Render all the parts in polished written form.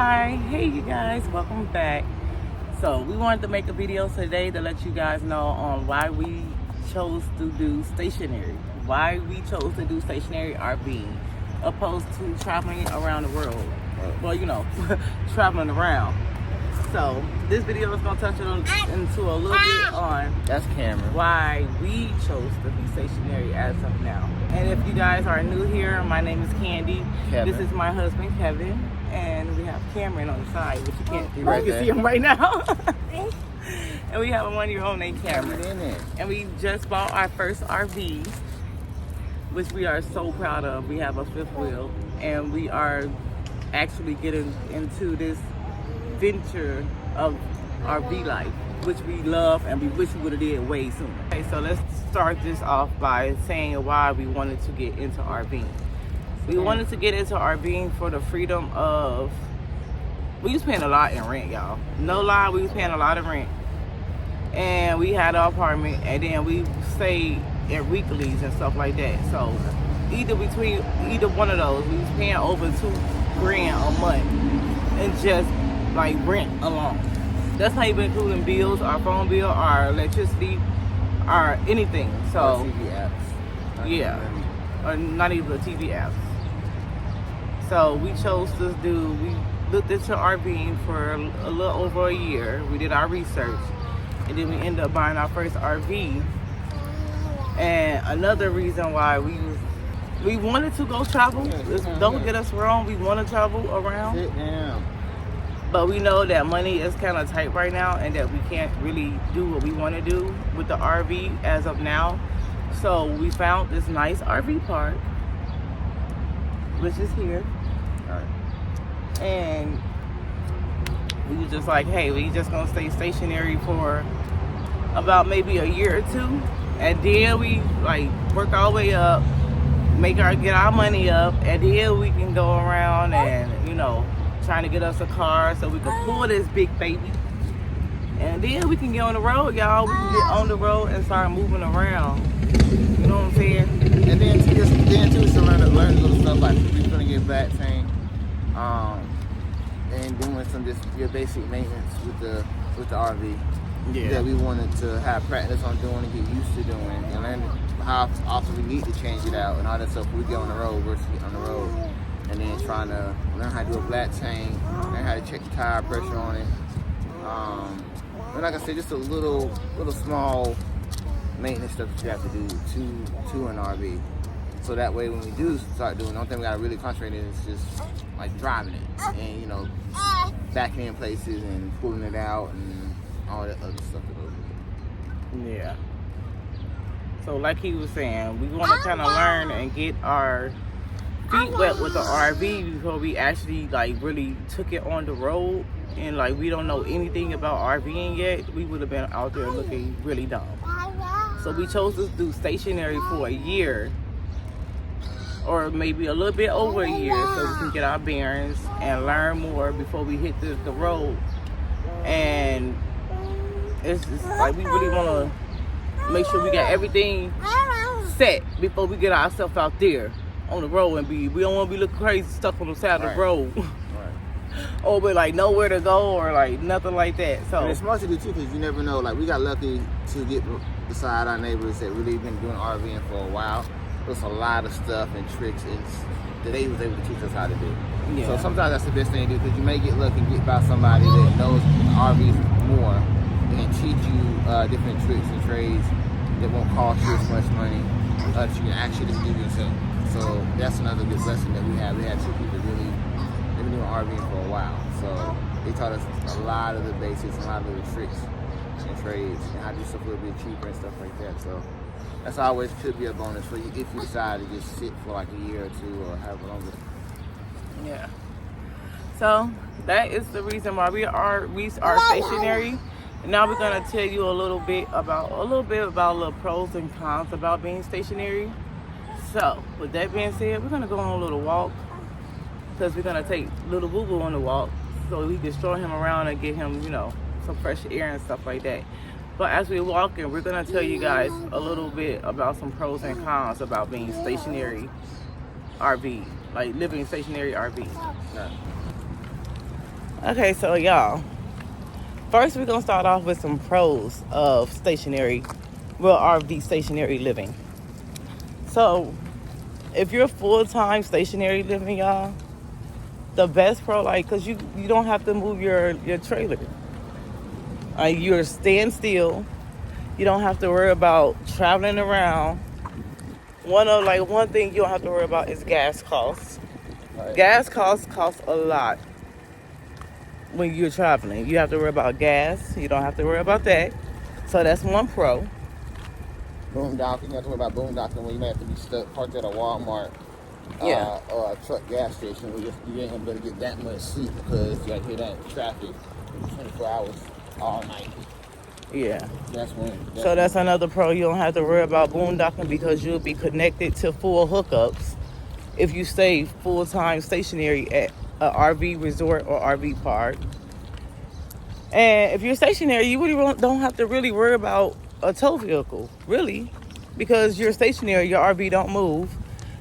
Hi, hey you guys, welcome back. So we wanted to make a video today to let you guys know on why we chose to do stationary. Why we chose to do stationary RV opposed to traveling around the world. Well, you know, traveling around. So this video is going to touch into a little bit on that's Cameron. Why we chose to be stationary as of now. And if you guys are new here, my name is Candy. Kevin. This is my husband Kevin, and we have Cameron on the side, which you can't see. Right You can there. see him right now. And we have a 1-year-old named Cameron. And we just bought our first RV, which we are so proud of. We have a fifth wheel, and we are actually getting into this venture of RV life, which we love and we wish we would have did way sooner. Okay, so let's start this off by saying why we wanted to get into RVing. We wanted to get into RVing for the freedom of, we was paying a lot in rent, y'all. No lie, we was paying a lot of rent. And we had an apartment, and then we stayed in weeklies and stuff like that. So either one of those, we was paying over $2,000 a month and just like rent alone. That's not even including bills, our phone bill, our electricity, our anything. So TV apps. yeah, or not even the TV apps. So we chose to we looked into RVing for a little over a year. We did our research, and then we ended up buying our first RV. And another reason why we wanted to go travel. Don't get us wrong, we want to travel around. Sit down. But we know that money is kind of tight right now, and that we can't really do what we want to do with the RV as of now. So we found this nice RV park, which is here. Right. And we were just like, hey, we just gonna stay stationary for about maybe a year or two, and then we like work our way up, get our money up, and then we can go around and, you know, trying to get us a car so we can pull this big baby, and then we can get on the road, y'all. We can get on the road and start moving around. You know what I'm saying? And then to learn little stuff like refilling your back tank, and doing some just your basic maintenance with the RV. Yeah. That we wanted to have practice on doing and get used to doing, and learn how often we need to change it out and all that stuff. We get on the road versus getting on the road. And then trying to learn how to do a black tank, learn how to check the tire pressure on it. And like I said, just a little small maintenance stuff that you have to do to an RV. So that way when we do start doing, the only thing we gotta really concentrate on is just like driving it and, you know, backing in places and pulling it out and all that other stuff that goes with it. Yeah. So like he was saying, we want to kind of learn and get our feet wet with the RV before we actually like really took it on the road. And like we don't know anything about RVing yet, we would have been out there looking really dumb. So we chose to do stationary for a year, or maybe a little bit over a year, so we can get our bearings and learn more before we hit the road. And it's just like we really want to make sure we got everything set before we get ourselves out there on the road, and we don't want to be looking crazy stuck on the side of the road. Right. Or with like nowhere to go or like nothing like that. So and it's smart to do too, because you never know. Like we got lucky to get beside our neighbors that really been doing RVing for a while. There's a lot of stuff and tricks that they was able to teach us how to do. Yeah. So sometimes that's the best thing to do, because you may get lucky and get by somebody that knows RVs more and teach you different tricks and trades that won't cost you as much money that you can actually do yourself. So that's another good lesson that we have. We had two people really been doing RVing for a while. So they taught us a lot of the basics and a lot of the tricks and trades and how to do stuff a little bit cheaper and stuff like that. So that's always could be a bonus for you if you decide to just sit for like a year or two or however longer. yeah. So that is the reason why we are stationary. And now we're gonna tell you a little bit about little pros and cons about being stationary. So with that being said, we're gonna go on a little walk, because we're gonna take little Boo Boo on the walk so we can stroll him around and get him, you know, some fresh air and stuff like that. But as we're walking, we're gonna tell you guys a little bit about some pros and cons about being stationary RV, like living stationary RV. Okay, so y'all, first we're gonna start off with some pros of RV stationary living. So if you're full-time stationary living, y'all, the best pro, like, cause you don't have to move your trailer. You're staying still. You don't have to worry about traveling around. One thing you don't have to worry about is gas costs. Right. Gas cost a lot when you're traveling. You have to worry about gas. You don't have to worry about that. So that's one pro. Boondocking, you have to worry about boondocking when you may have to be stuck parked at a Walmart Yeah. or a truck gas station where you ain't gonna get that much sleep because you gotta hear that traffic 24 hours all night. Yeah. That's when. So that's another pro. You don't have to worry about boondocking because you'll be connected to full hookups if you stay full-time stationary at an RV resort or RV park. And if you're stationary, you really don't have to really worry about a tow vehicle, really, because you're stationary, your RV don't move,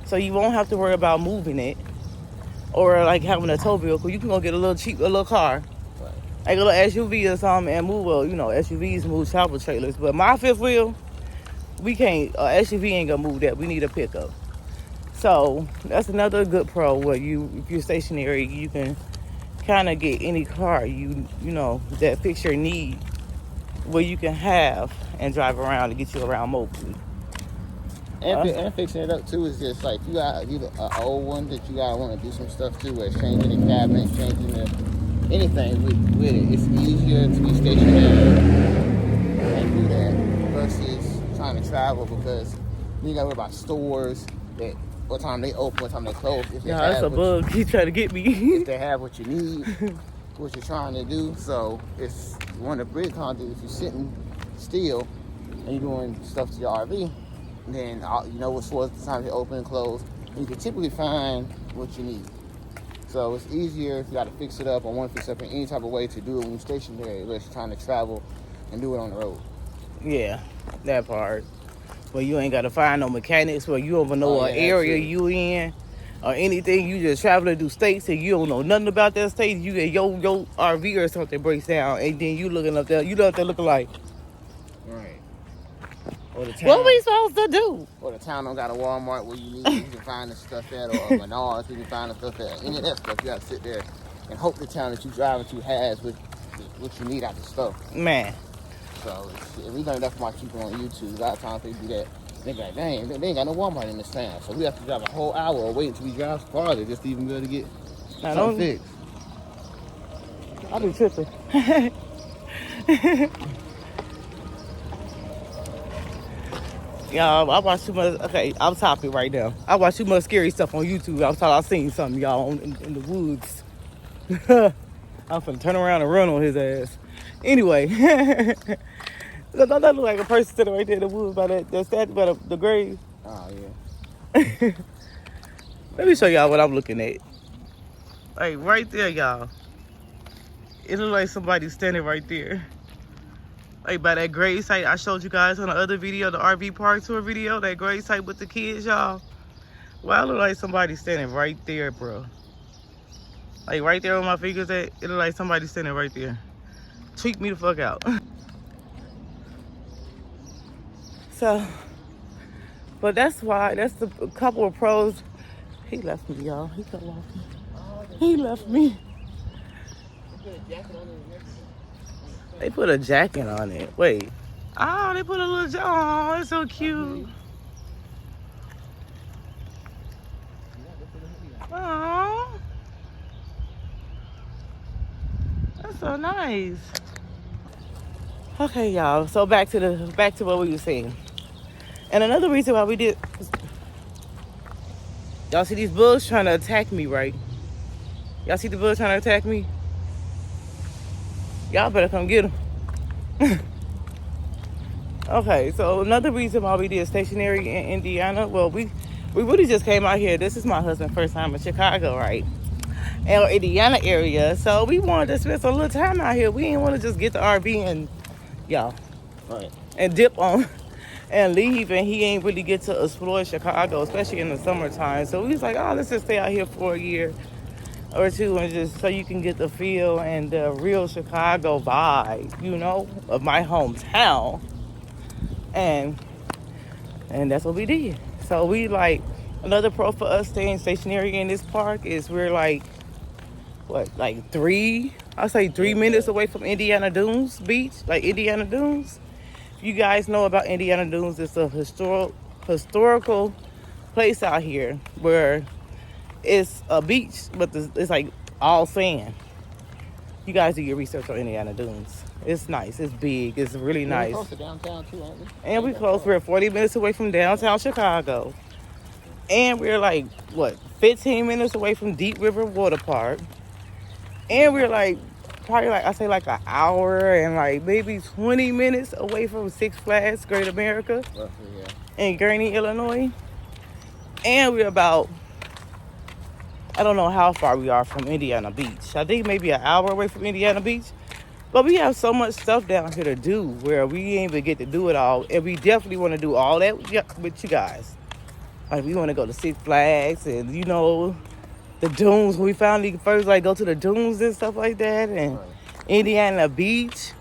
so you won't have to worry about moving it or like having a tow vehicle. You can go get a little car, Right. like a little SUV or something, and move. Well, SUVs move travel trailers, but my fifth wheel, we can't. SUV ain't gonna move that. We need a pickup. So that's another good pro where if you're stationary, you can kind of get any car that fits your need, where you can have and drive around to get you around mobily. And fixing it up too is just like you got either an old one that you gotta want to do some stuff too, where it's changing the cabinet, changing anything with it. It's easier to be stationary and do that versus trying to travel because you gotta worry about stores that what time they open, what time they close. That's a bug. He's trying to get me. If they have what you need, what you're trying to do. So it's one of the big cons if you're sitting still and you're doing stuff to your RV, then you know what stores the time they open and close. And you can typically find what you need. So it's easier if you got to fix it up or want to fix it up in any type of way to do it when you're stationary, unless you're trying to travel and do it on the road. Yeah, that part. Well, you ain't got to find no mechanics where you don't even know what area you in or anything. You just traveling through states and you don't know nothing about that state. You get your RV or something breaks down and then you looking up there. You know what they're looking like. Right. Or the town, what we supposed to do? Or the town don't got a Walmart where you can find the stuff at, or Menards, you can find the stuff at. Any of that stuff, you got to sit there and hope the town that you driving to has what you need out the stuff. Man. So we learned that from our people on YouTube. A lot of times they do that. They be like, dang, they ain't got no Walmart in this town. So we have to drive a whole hour or wait until we drive farther just to even be able to get something fixed. I be tripping. Y'all, I watch too much. Okay, I'm topic right now. I watch too much scary stuff on YouTube. I seen something, y'all, in the woods. I'm finna turn around and run on his ass. Anyway, that look like a person sitting right there in the woods by that statue by the grave. Oh, yeah. Let me show y'all what I'm looking at. Like, right there, y'all. It looks like somebody standing right there. Like, by that grave site I showed you guys on the other video, the RV park tour video, that grave site with the kids, y'all. Well, it look like somebody standing right there, bro. Like, right there where my fingers at, it look like somebody standing right there. Tweak me the fuck out. So, but that's the couple of pros. He left me, y'all. He got off me. He left me. They put a jacket on it. Wait. Oh, they put a little jacket. Oh, it's so cute. Oh. That's so nice. Okay, y'all. So back to what we were saying. And another reason why we did. Y'all see these bugs trying to attack me, right? Y'all see the bugs trying to attack me? Y'all better come get them. Okay, so another reason why we did stationary in Indiana. Well, we really just came out here. This is my husband's first time in Chicago, right? And Indiana area. So we wanted to spend some little time out here. We didn't want to just get the RV and right, and dip on and leave, and he ain't really get to explore Chicago, especially in the summertime. So we was like, oh, let's just stay out here for a year. or two, and just so you can get the feel and the real Chicago vibe, of my hometown. And that's what we did. So we like, another pro for us staying stationary in this park is we're like, like 3 minutes away from Indiana Dunes Beach, like Indiana Dunes. If you guys know about Indiana Dunes, it's a historical place out here where it's a beach, but it's like all sand. You guys do your research on Indiana Dunes. It's nice. It's big. It's really nice. We're close to downtown too, aren't we? And we're close. We're 40 minutes away from downtown Chicago. And we're like, 15 minutes away from Deep River Water Park. And we're like, probably like, I say like an hour and like maybe 20 minutes away from Six Flags Great America. Roughly, yeah. In Gurnee, Illinois. And we're about, I don't know how far we are from Indiana Beach. I think maybe an hour away from Indiana Beach. But we have so much stuff down here to do where we ain't even get to do it all. And we definitely want to do all that with you guys. Like, we want to go to Six Flags and, the dunes. When we finally first, go to the dunes and stuff like that. And Indiana Beach.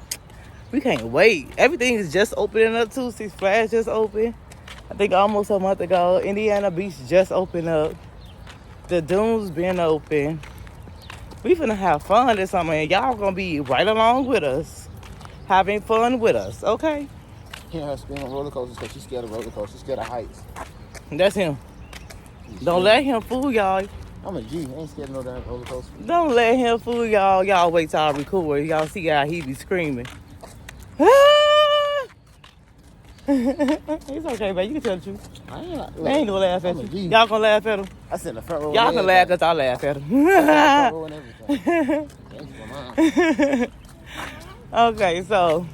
We can't wait. Everything is just opening up, too. Six Flags just opened. I think almost a month ago. Indiana Beach just opened up. The dunes been open. We finna have fun this summer, and y'all gonna be right along with us, having fun with us, okay? Can't have spin on roller coasters because she's scared of roller coasters. She's scared of heights. That's him. Don't let him fool y'all. I'm a G. I ain't scared of no damn roller coaster. Don't let him fool y'all. Y'all wait till I record. Y'all see how he be screaming. It's okay, man. You can tell the truth. They ain't gonna laugh at you. Y'all gonna laugh at him? I sit in the front row. Y'all can laugh because I laugh at him. Okay, so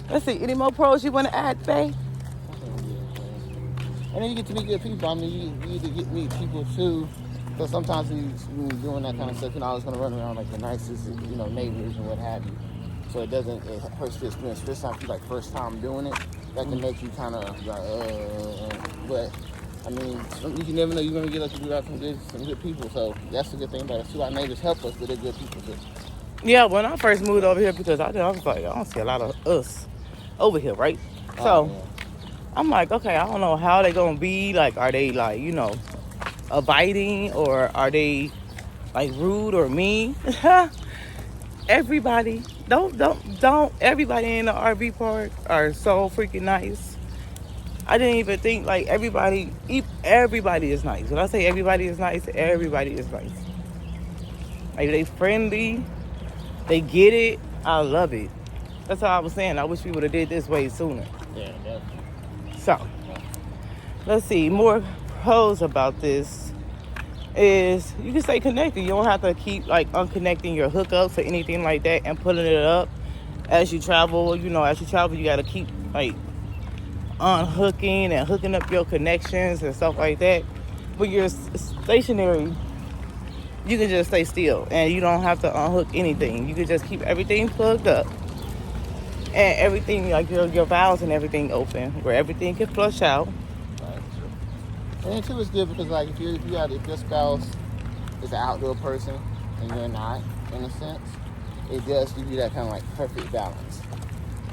let's see. Any more pros you want to add, babe? And then you get to meet good people. I mean, you need to meet people too. Because sometimes when you're doing that kind of stuff, you're not always going to run around like the nicest, neighbors and what have you. So it hurts the experience. This time, if you're like first time doing it, that can make you kind of like, but I mean, you never know you're going to get us to do that from some good people. So that's the good thing about it too. Our neighbors help us, but they're good people too. Yeah, when I first moved over here, because I was like, I don't see a lot of us over here, right? So I'm like, okay, I don't know how they going to be. Like, are they like, abiding, or are they like rude or mean? Everybody, don't. Everybody in the RV park are so freaking nice. I didn't even think like everybody is nice. When I say everybody is nice, everybody is nice. Like, they friendly, they get it. I love it. That's how I was saying. I wish we would have did this way sooner. Yeah, definitely. So, let's see. More pros about this is you can stay connected. You don't have to keep like unconnecting your hookups or anything like that and putting it up as you travel. As you travel, you got to keep like unhooking and hooking up your connections and stuff like that. When you're stationary, you can just stay still and you don't have to unhook anything. You can just keep everything plugged up and everything, like your valves and everything open, where everything can flush out. And too, it's good because like if your spouse is an outdoor person and you're not, in a sense, it does give you that kind of like perfect balance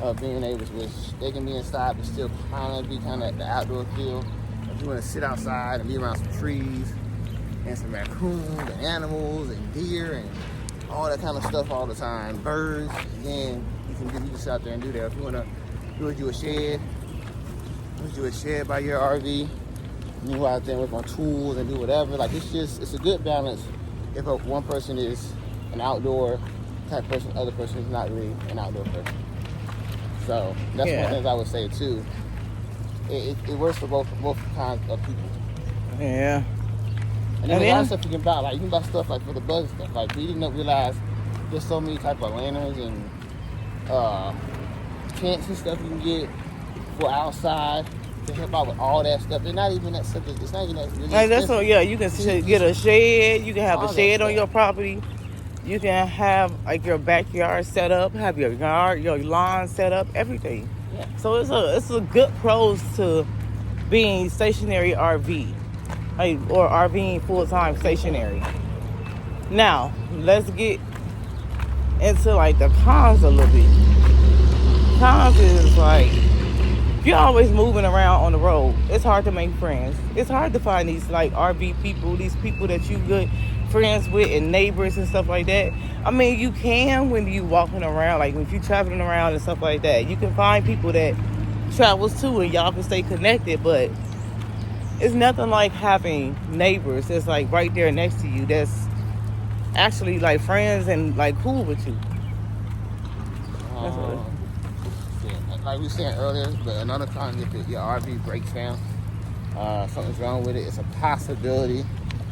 of being able to, they can be inside but still kind of be kind of the outdoor feel. If you want to sit outside and be around some trees and some raccoons and animals and deer and all that kind of stuff all the time, birds, again, you can sit out there and do that. If you want to build you a shed by your RV, you go out there and work on tools and do whatever. Like, it's a good balance if one person is an outdoor type person, other person is not really an outdoor person. So that's one of the things I would say too. It works for both kinds of people. Yeah. And then a lot of stuff you can buy. Like, you can buy stuff like for the bug stuff. Like, we didn't realize there's so many type of lanterns and tents and stuff you can get for outside to help out with all that stuff. They're not even that simple. It's not even that really expensive. You can get a shed. You can have a shed on your property. You can have like your backyard set up, have your yard, your lawn set up, everything. Yeah. So it's a good pros to being stationary RV, or RVing full time stationary. Now, let's get into like the cons a little bit. Cons is like, if you're always moving around on the road, it's hard to make friends. It's hard to find these like RV people, these people that you good friends with and neighbors and stuff like that. I mean, you can when you walking around, like if you traveling around and stuff like that. You can find people that travels too and y'all can stay connected, but it's nothing like having neighbors that's like right there next to you that's actually like friends and like cool with you. That's what Like we were saying earlier, but another time if your RV breaks down, something's wrong with it, it's a possibility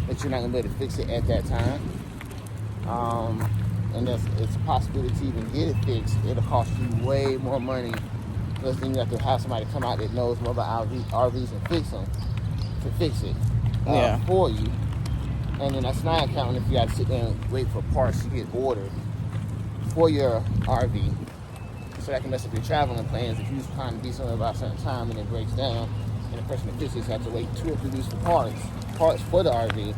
that you're not gonna be able to fix it at that time. And it's a possibility to even get it fixed. It'll cost you way more money. Plus then you have to have somebody come out that knows more about RVs and fix it for you. And then that's not counting if you got to sit there and wait for parts to get ordered for your RV. So that can mess up your traveling plans if you just plan to be somewhere about a certain time and it breaks down and the person that fixes has to wait 2 or 3 weeks for parts for the RV.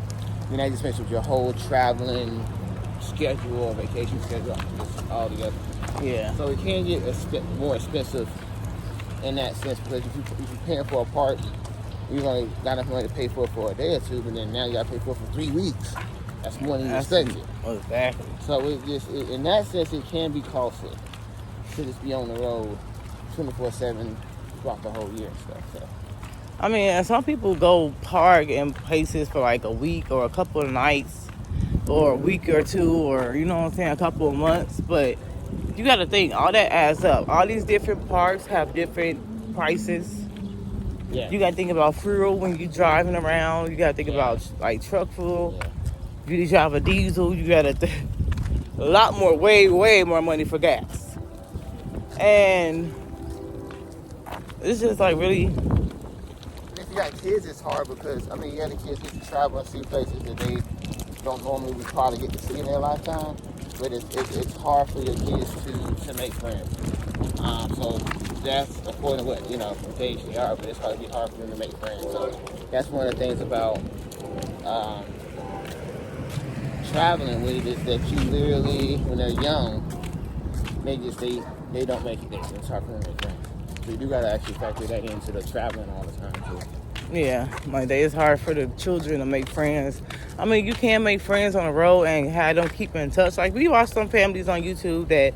Then that just messes with your whole traveling schedule or vacation schedule just all together. Yeah. So it can get more expensive in that sense because if you're paying for a part, you've only got enough money to pay for it for a day or two, but then now you got to pay for it for 3 weeks. That's more than you expected. Exactly. So in that sense, it can be costly. Should just be on the road 24/7 throughout the whole year and stuff. So. I mean, some people go park in places for like a week or a couple of nights or a week or two or, you know what I'm saying, a couple of months. But you got to think, all that adds up. All these different parks have different prices. Yeah. You got to think about fuel when you're driving around. You got to think about like truck fuel. Yeah. If you drive a diesel, you got to a lot more, way more money for gas. And it's just like really. If you got kids, it's hard because the kids get to travel and see places that they don't normally be probably get to see in their lifetime. But it's hard for your kids to make friends. So that's according to what what age they are, but it's hard to be hard for them to make friends. So that's one of the things about traveling with it is that you literally, when they're young, they don't make it there. It's hard for them to make friends. So you do gotta actually factor that into the traveling all the time too. Yeah, like it's hard for the children to make friends. I mean, you can make friends on the road and have them keep in touch. Like we watch some families on YouTube that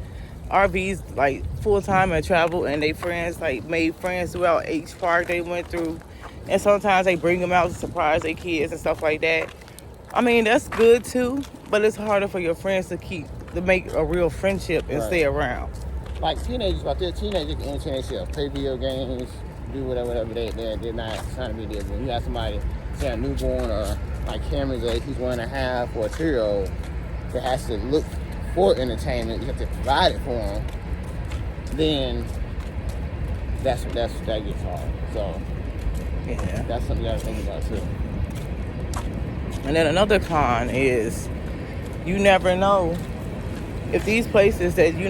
RVs like full time and travel, and they friends like made friends throughout each park they went through, and sometimes they bring them out to surprise their kids and stuff like that. I mean, that's good too, but it's harder for your friends to make a real friendship and stay around. Like teenagers, they're teenagers can entertain themselves, play video games, do whatever they're not trying to be there. When you have somebody, say a newborn or like Cameron's age, who's 1.5 or a 2-year-old, that has to look for entertainment, you have to provide it for them, then that gets hard. So yeah, that's something you gotta think about too. And then another con is you never know if these places that you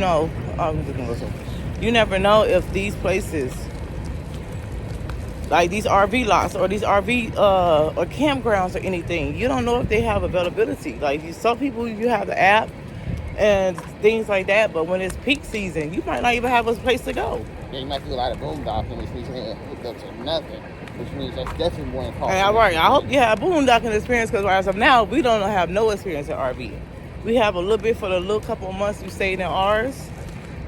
never know if these places, like these RV lots or these RV or campgrounds or anything, you don't know if they have availability. Like some people, you have the app and things like that, but when it's peak season, you might not even have a place to go. Yeah, you might do a lot of boondocking, which means you ain't hooked up to nothing, which means that's definitely more important. I hope you have a boondocking experience, because as of now, we don't have no experience in RV. We have a little bit for the little couple of months we stayed in ours,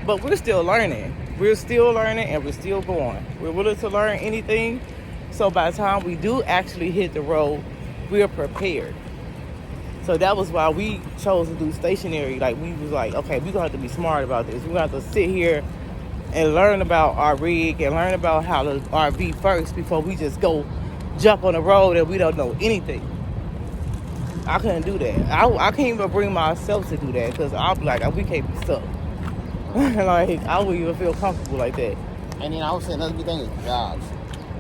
but we're still learning. We're still learning and we're still going. We're willing to learn anything. So by the time we do actually hit the road, we're prepared. So that was why we chose to do stationary. Like we was like, okay, we're gonna have to be smart about this. We're gonna have to sit here and learn about our rig and learn about how to RV first before we just go jump on the road and we don't know anything. I couldn't do that. I can't even bring myself to do that because I'll be like, we can't be stuck. Like, I wouldn't even feel comfortable like that. And then I would say another big thing is jobs.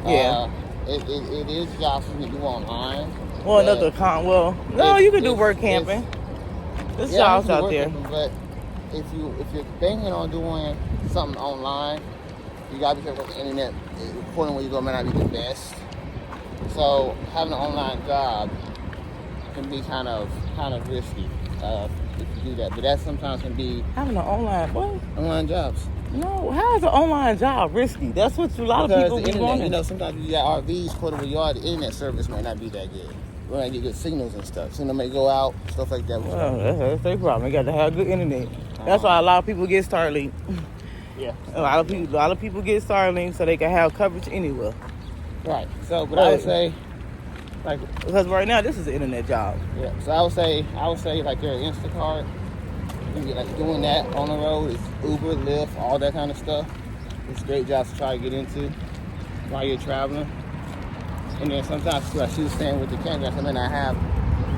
Yeah. It is jobs you can do online. Well, you can do work camping. There's jobs out there. Camping, but if you're thinking on doing something online, you gotta be careful with the internet. According to where you go, might not be the best. So having an online job can be kind of risky. if you do that. But that sometimes can be Having an online jobs. No, how is an online job risky? That's what a lot of Because people the be internet, wanting. sometimes you got RVs, portable yard, the internet service might not be that good. We might get good signals and stuff. Signal may go out, stuff like that. Well, that's their problem. You got to have good internet. That's why a lot of people get Starlink. Yeah. A lot of people get Starlink so they can have coverage anywhere. Right. So, but I would say, because right now this is an internet job. Yeah. So I would say like your Instacart, you get like doing that on the road. It's Uber, Lyft, all that kind of stuff. It's great jobs to try to get into while you're traveling. And then sometimes, like she was saying with the campgrounds,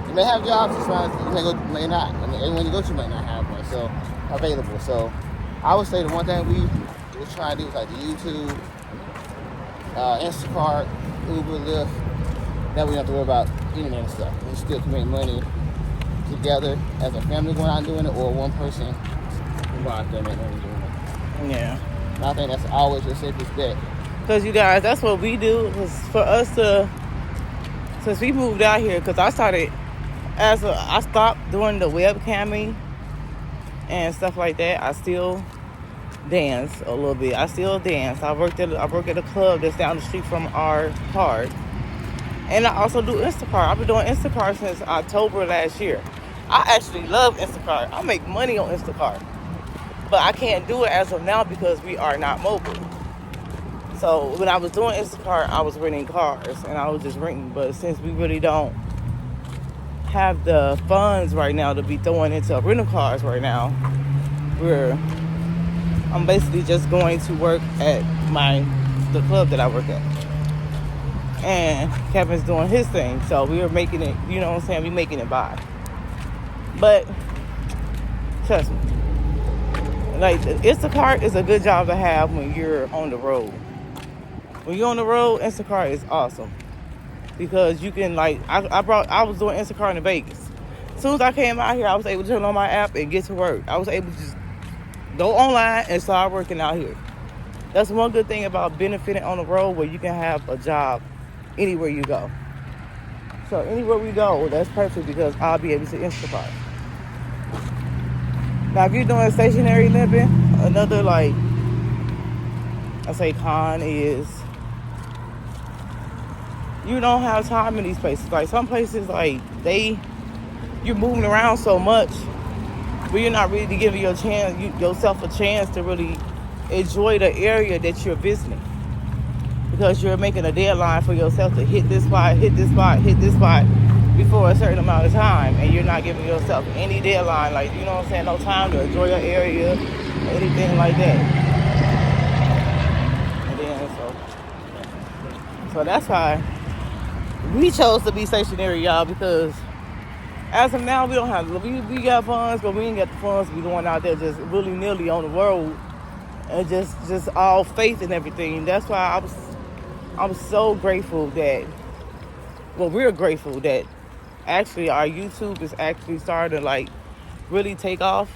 you may have jobs as far as you may not. I mean, everyone you go to might not have one, so available. So I would say the one thing we was trying to do is like the YouTube, Instacart, Uber, Lyft. That we don't have to worry about internet and stuff. We still can make money together as a family going out and doing it, or one person can go out there and make money doing it. Yeah. And I think that's always your safest bet. Because you guys, that's what we do. Because for us to, since we moved out here, because I stopped doing the webcamming and stuff like that. I still dance a little bit. I work at a club that's down the street from our park. And I also do Instacart. I've been doing Instacart since October last year. I actually love Instacart. I make money on Instacart. But I can't do it as of now because we are not mobile. So when I was doing Instacart, I was renting cars. And I was just renting. But since we really don't have the funds right now to be throwing into rental cars right now, I'm basically just going to work at the club that I work at. And Kevin's doing his thing, so we are making it, you know what I'm saying, we making it by. But trust me, like Instacart is a good job to have when you're on the road. When you're on the road, Instacart is awesome because you can I was doing Instacart in Vegas. As soon as I came out here, I was able to turn on my app and get to work. I was able to just go online and start working out here. That's one good thing about benefiting on the road, where you can have a job anywhere you go. So anywhere we go, that's perfect because I'll be able to Instacart. Now, if you're doing stationary living, another con is you don't have time in these places. Like some places, you're moving around so much, but you're not really giving yourself a chance to really enjoy the area that you're visiting. Because you're making a deadline for yourself to hit this spot before a certain amount of time, and you're not giving yourself any deadline, you know what I'm saying, no time to enjoy your area, or anything like that. And then so that's why we chose to be stationary, y'all, because as of now we don't have we got funds, but we ain't got the funds to be going out there just willy-nilly on the road and just all faith and everything. That's why I'm so grateful we're grateful that actually our YouTube is actually starting to really take off.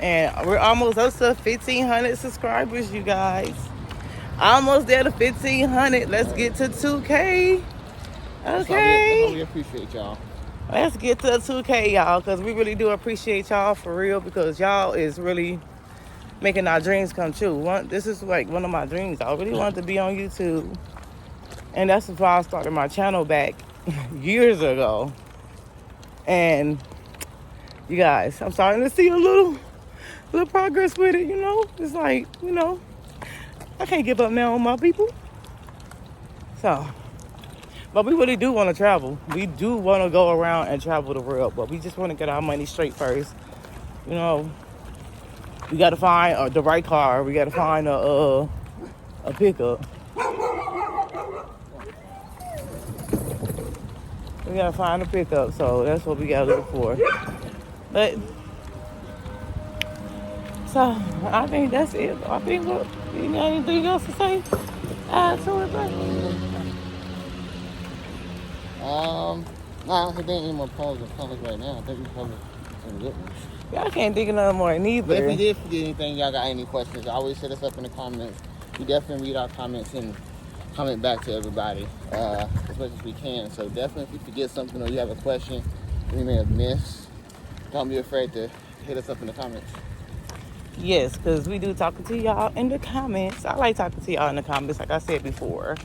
And we're almost up to 1,500 subscribers, you guys. Almost there to 1,500. Let's get to 2K. Okay. That's all we appreciate, y'all. Let's get to 2K, y'all, because we really do appreciate y'all for real, because y'all is really making our dreams come true. This is one of my dreams. I really wanted to be on YouTube. And that's why I started my channel back years ago. And you guys, I'm starting to see a little progress with it, It's I can't give up now on my people. So, but we really do want to travel. We do want to go around and travel the world, but we just want to get our money straight first. We got to find the right car. We got to find a pickup. We gotta find a pickup, so that's what we gotta look for. But so I think that's it. I think you got anything else to say? Add to it, bro? No, I don't think any more polls are public right now. I think we covered some good ones. Y'all can't think of nothing more neither. But if we did forget anything, y'all got any questions, always hit us up in the comments. We definitely read our comments and comment back to everybody as much as we can. So definitely, if you forget something or you have a question we may have missed, Don't be afraid to hit us up in the comments. Yes, because we do talking to y'all in the comments. I like talking to y'all in the comments, like I said before.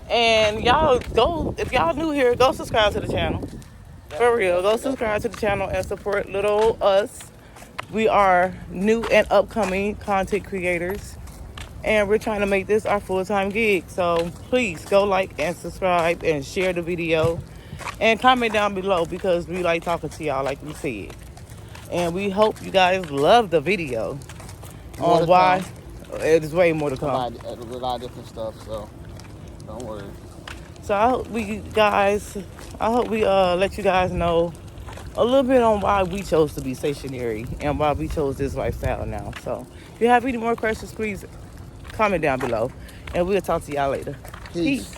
And y'all go, if y'all new here, go subscribe to the channel. For real, go subscribe to the channel and support little us. We are new and upcoming content creators. And we're trying to make this our full-time gig. So please go like and subscribe and share the video. And comment down below because we like talking to y'all like we said. And we hope you guys love the video on why there's way more to come. A lot of different stuff, so don't worry. So I hope we let you guys know a little bit on why we chose to be stationary and why we chose this lifestyle now. So if you have any more questions, please comment down below and we'll talk to y'all later. Peace.